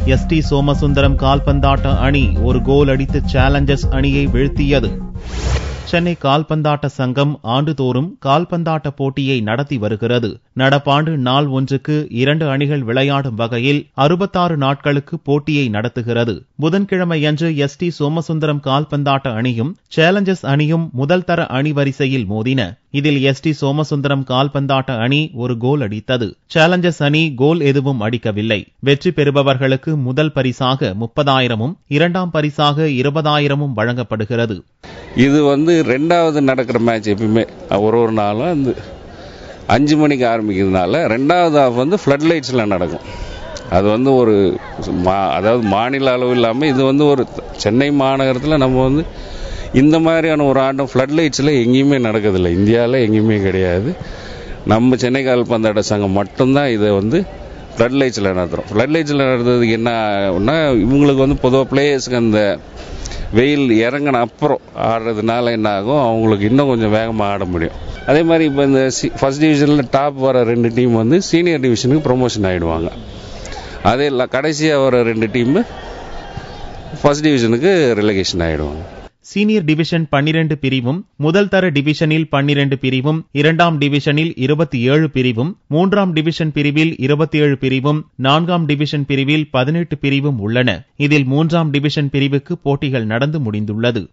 எஸ்.டி. சோமசுந்தரம் கால்பந்தாட்ட அணி ஒரு கோல் அடித்து சேலஞ்சர்ஸ் அணியை வீழ்த்தியது. சென்னை கால்பந்தாட்ட சங்கம் ஆண்டுதோறும் கால்பந்தாட்ட போட்டியை நடத்தி வருகிறது. நடப்பாண்டு நாள் ஒன்றுக்கு 2 அணிகள் விளையாடும் வகையில் 66 நாட்களுக்கு போட்டியை நடத்துகிறது. புதன்கிழமையன்று எஸ்.டி. சோமசுந்தரம் கால்பந்தாட்ட அணியும் சேலஞ்சர்ஸ் அணியும் முதல் தர அணி வரிசையில் மோதின. இதில் எஸ்.டி. சோமசுந்தரம் கால்பந்தாட்ட அணி ஒரு கோல் அடித்தது. சேலஞ்சர்ஸ் அணி கோல் எதுவும் அடிக்கவில்லை. வெற்றி பெறுபவர்களுக்கு முதல் பரிசாக 30,000ம், இரண்டாம் பரிசாக 20,000ம் வழங்கப்படுகிறது. இது ரெண்டாவது நடக்கிற மேட்ச். எப்பயுமே ஒரு நாளும் 5 மணிக்கு ஆரம்பிக்கிறதுனால ரெண்டாவது ஹாஃப் ஃப்ளட் லைட்ஸ்ல நடக்கும். அது ஒரு அதாவது மாநில அளவு இல்லாமல் இது ஒரு சென்னை மாநகரத்தில் நம்ம இந்த மாதிரியான ஒரு ஆட்டம் ஃப்ளட் லைட்ஸில் எங்கேயுமே நடக்கிறதில்லை. இந்தியாவில் எங்கேயுமே கிடையாது. நம்ம சென்னை கால்பந்தாட்ட சங்கம் மட்டும்தான் இதை ஃப்ளட் லைட்ஸில் நடத்துகிறோம். ஃப்ளட் லைட்ஸில் நடத்துறதுக்கு என்ன இவங்களுக்கு பொதுவாக பிளேயர்ஸுக்கு அந்த வெயில் இறங்கின அப்புறம் ஆடுறதுனால என்ன ஆகும், அவங்களுக்கு இன்னும் கொஞ்சம் வேகமாக ஆட முடியும். அதே மாதிரி இப்போ இந்த ஃபர்ஸ்ட் டிவிஷனில் டாப் வர 2 டீம் சீனியர் டிவிஷனுக்கு ப்ரொமோஷன் ஆகிடுவாங்க. அதே இல்லை கடைசியாக வர 2 டீம் ஃபர்ஸ்ட் டிவிஷனுக்கு ரிலகேஷன் ஆகிடுவாங்க. சீனியர் டிவிஷன் 12 பிரிவும், முதல் தர டிவிஷனில் 12 பிரிவும், 2ஆம் டிவிஷனில் 27 பிரிவும், 3ஆம் டிவிஷன் பிரிவில் 27 பிரிவும், 4ஆம் டிவிஷன் பிரிவில் 18 பிரிவும் உள்ளன. இதில் 3ஆம் டிவிஷன் பிரிவுக்கு போட்டிகள் நடந்து முடிந்துள்ளது.